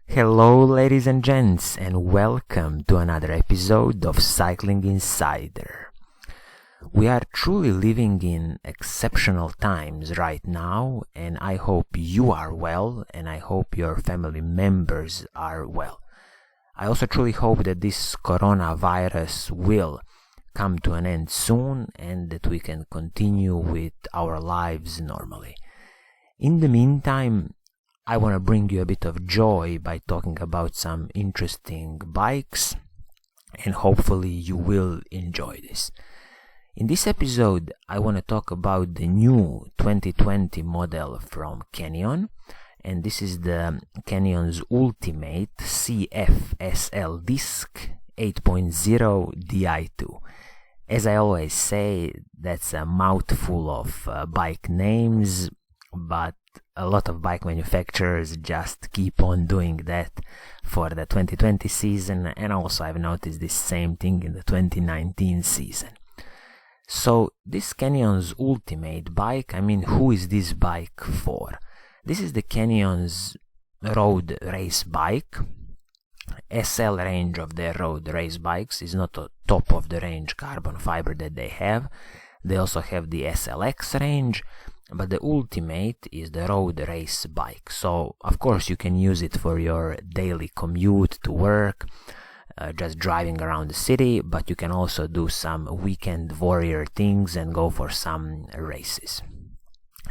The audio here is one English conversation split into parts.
Hello, ladies and gents, and welcome to another episode of Cycling Insider. We are truly living in exceptional times right now, and I hope you are well, and I hope your family members are well. I also truly hope that this coronavirus will come to an end soon and that we can continue with our lives normally. In the meantime, I want to bring you a bit of joy by talking about some interesting bikes, and hopefully you will enjoy this. In this episode, I want to talk about the new 2020 model from Canyon, and this is the Canyon's Ultimate CF-SL Disc 8.0 Di2. As I always say, that's a mouthful of bike names, but a lot of bike manufacturers just keep on doing that for the 2020 season, and also I've noticed this same thing in the 2019 season. So this Canyon's Ultimate bike, who is this bike for? This is the Canyon's road race bike. SL range of their road race bikes is not a top of the range carbon fiber that they have. They also have the SLX range, but the Ultimate is the road race bike. So of course you can use it for your daily commute to work, just driving around the city, but you can also do some weekend warrior things and go for some races.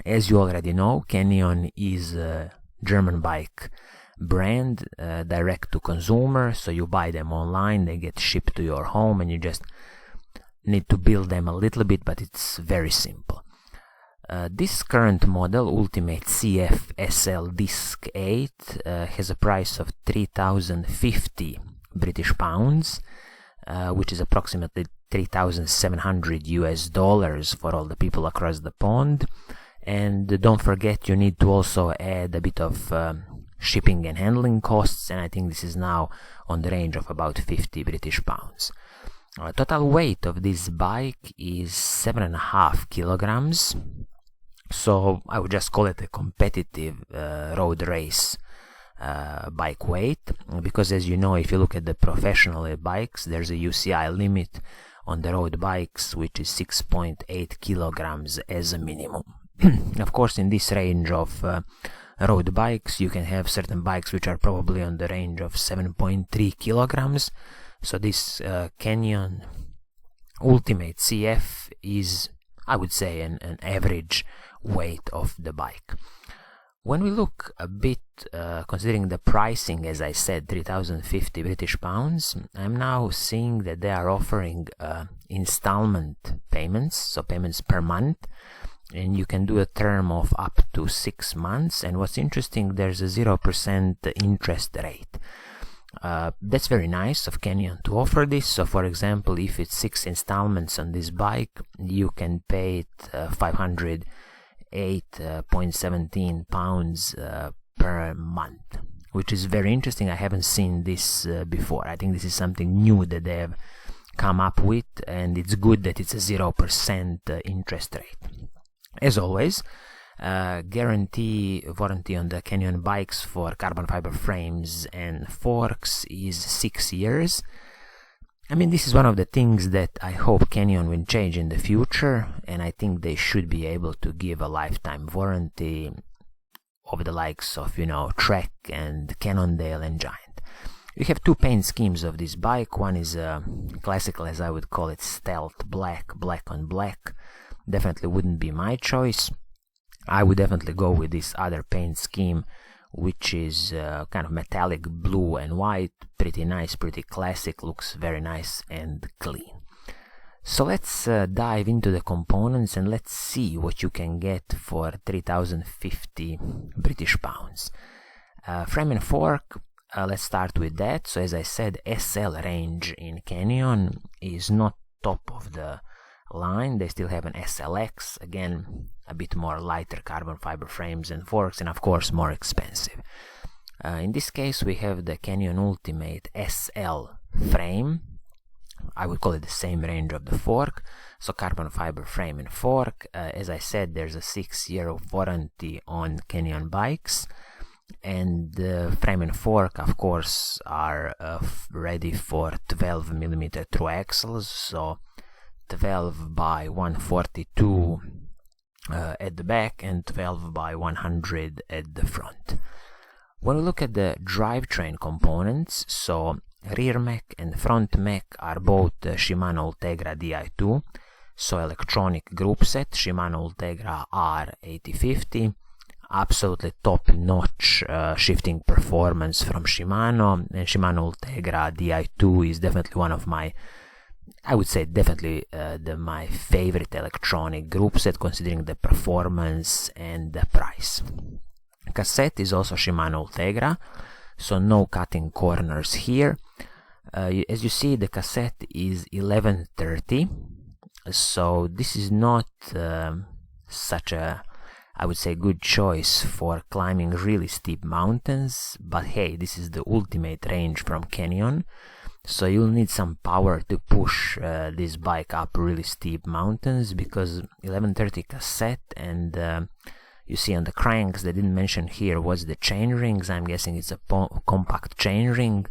As you already know, Canyon is a German bike brand, direct to consumer, so you buy them online, they get shipped to your home, and you just need to build them a little bit, but it's very simple. This current model, Ultimate CF-SL Disc 8, has a price of 3,050 British pounds, which is approximately $3,700 for all the people across the pond. And don't forget, you need to also add a bit of shipping and handling costs, and I think this is now on the range of about 50 British pounds. Total weight of this bike is 7.5 kilograms. So I would just call it a competitive road race bike weight, because as you know, if you look at the professional bikes, there's a UCI limit on the road bikes, which is 6.8 kilograms as a minimum. Of course, in this range of road bikes, you can have certain bikes which are probably on the range of 7.3 kilograms. So this Canyon Ultimate CF is, I would say, an average weight of the bike. When we look a bit, considering the pricing, as I said, 3,050 British pounds, I'm now seeing that they are offering installment payments, so payments per month, and you can do a term of up to 6 months. And what's interesting, there's a 0% interest rate. That's very nice of Canyon to offer this. So for example, if it's 6 installments on this bike, you can pay it 508.17 pounds per month, which is very interesting. I haven't seen this before. I think this is something new that they have come up with, and it's good that it's a 0% interest rate. As always, warranty on the Canyon bikes for carbon fiber frames and forks is 6 years. This is one of the things that I hope Canyon will change in the future, and I think they should be able to give a lifetime warranty of the likes of, Trek and Cannondale and Giant. We have 2 paint schemes of this bike. One is classical, as I would call it, stealth black on black. Definitely wouldn't be my choice. I would definitely go with this other paint scheme, which is kind of metallic blue and white. Pretty nice, pretty classic, looks very nice and clean. So let's dive into the components and let's see what you can get for 3,050 British pounds. Frame and fork, let's start with that. So as I said, SL range in Canyon is not top of the line. They still have an SLX, again a bit more lighter carbon fiber frames and forks, and of course more expensive. In this case we have the Canyon Ultimate SL frame. I would call it the same range of the fork, so carbon fiber frame and fork. As I said, there's a 6-year warranty on Canyon bikes. and the frame and fork, of course, are ready for 12mm through axles, so 12 by 142 at the back and 12 by 100 at the front. When we look at the drivetrain components, so rear mech and front mech are both Shimano Ultegra Di2, so electronic group set, Shimano Ultegra R8050, absolutely top-notch shifting performance from Shimano, and Shimano Ultegra Di2 is definitely one of my, I would say definitely my favorite electronic group set, considering the performance and the price. Cassette is also Shimano Ultegra, so no cutting corners here. As you see, the cassette is 1130, so this is not such a, I would say, good choice for climbing really steep mountains, but hey, this is the ultimate range from Canyon, so you'll need some power to push this bike up really steep mountains, because 1130 cassette, and you see on the cranks, they didn't mention here what's the chain rings. I'm guessing it's a compact chain ring,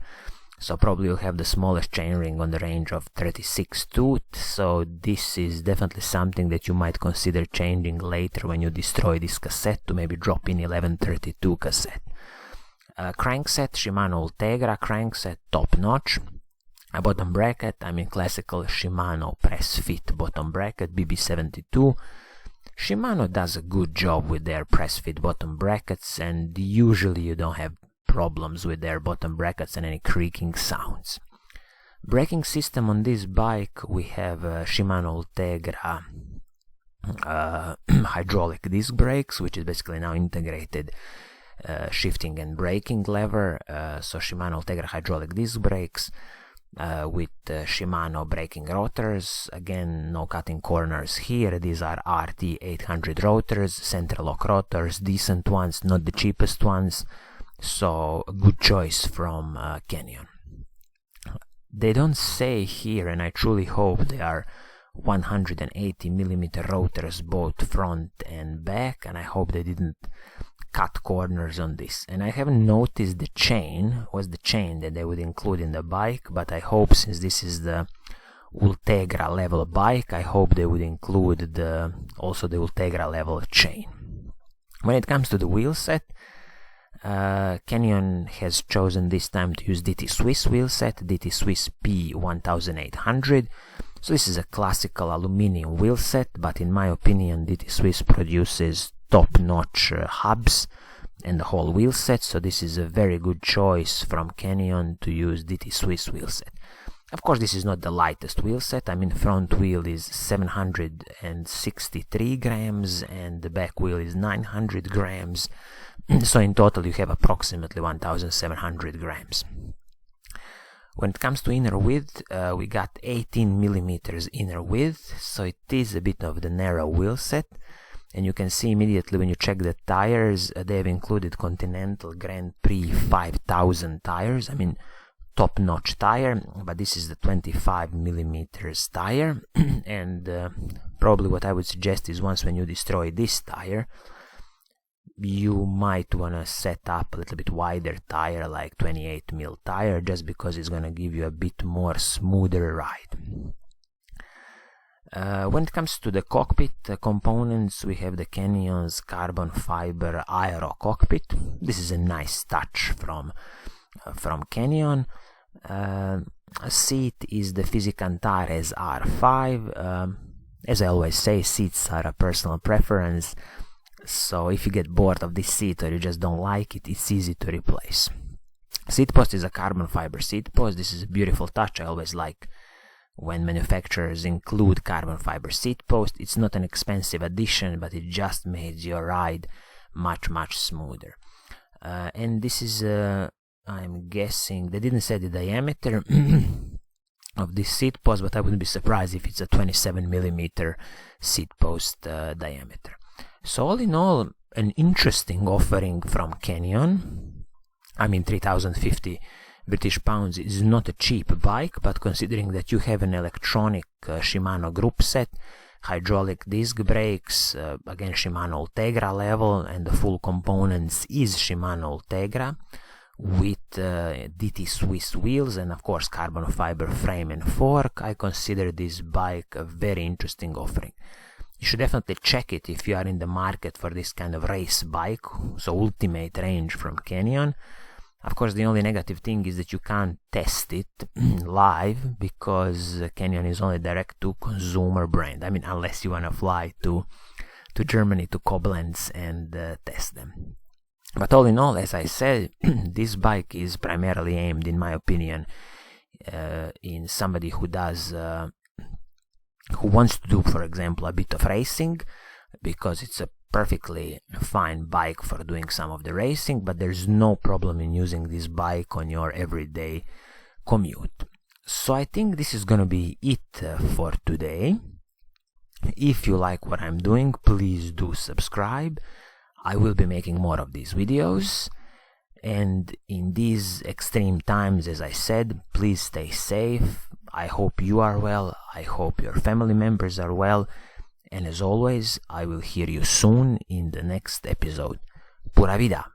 so probably you'll have the smallest chain ring on the range of 36 tooth, so this is definitely something that you might consider changing later when you destroy this cassette, to maybe drop in 1132 cassette. Crankset, Shimano Ultegra crankset, top notch. A bottom bracket, I mean classical Shimano press fit bottom bracket, BB72. Shimano does a good job with their press fit bottom brackets, and usually you don't have problems with their bottom brackets and any creaking sounds. Braking system on this bike, we have Shimano Ultegra hydraulic disc brakes, which is basically now integrated shifting and braking lever, so Shimano Ultegra hydraulic disc brakes with Shimano braking rotors. Again, no cutting corners here. These are RT 800 rotors, center lock rotors, decent ones, not the cheapest ones, so a good choice from Canyon. They don't say here, and I truly hope they are 180mm rotors both front and back, and I hope they didn't cut corners on this. And I haven't noticed the chain, was the chain that they would include in the bike, but I hope, since this is the Ultegra level bike, I hope they would include also the Ultegra level chain. When it comes to the wheel set, Canyon has chosen this time to use DT Swiss wheel set, DT Swiss P1800. So this is a classical aluminium wheel set, but in my opinion DT Swiss produces top-notch hubs and the whole wheel set, so this is a very good choice from Canyon to use DT Swiss wheel set. Of course, this is not the lightest wheel set. I mean, front wheel is 763 grams and the back wheel is 900 grams, so in total you have approximately 1700 grams. When it comes to inner width, we got 18mm inner width, so it is a bit of the narrow wheel set. And you can see immediately when you check the tires, they have included Continental Grand Prix 5000 tires. I mean, top-notch tire, but this is the 25mm tire. And probably what I would suggest is, once when you destroy this tire, you might want to set up a little bit wider tire, like 28mm tire, just because it's going to give you a bit more smoother ride. When it comes to the cockpit components, we have the Canyon's carbon fiber aero cockpit. This is a nice touch from Canyon. Seat is the Fisicantares R5. As I always say, seats are a personal preference, so if you get bored of this seat or you just don't like it, it's easy to replace. Seat post is a carbon fiber seat post. This is a beautiful touch. I always like when manufacturers include carbon fiber seat post. It's not an expensive addition, but it just makes your ride much smoother. And this is I'm guessing they didn't say the diameter of this seat post, but I wouldn't be surprised if it's a 27mm seat post diameter. So all in all, an interesting offering from Canyon. I mean, 3050 British pounds is not a cheap bike, but considering that you have an electronic Shimano group set, hydraulic disc brakes, again Shimano Ultegra level, and the full components is Shimano Ultegra with DT Swiss wheels and of course carbon fiber frame and fork, I consider this bike a very interesting offering. You should definitely check it if you are in the market for this kind of race bike, so ultimate range from Canyon. Of course, the only negative thing is that you can't test it live because Canyon is only direct-to-consumer brand. I mean, unless you want to fly to Germany, to Koblenz, and test them. But all in all, as I said, this bike is primarily aimed, in my opinion, in somebody who wants to do, for example, a bit of racing, because it's a perfectly fine bike for doing some of the racing, but there's no problem in using this bike on your everyday commute. So I think this is gonna be it for today. If you like what I'm doing, please do subscribe. I will be making more of these videos, and in these extreme times, as I said, please stay safe. I hope you are well, I hope your family members are well, and as always, I will hear you soon in the next episode. Pura Vida!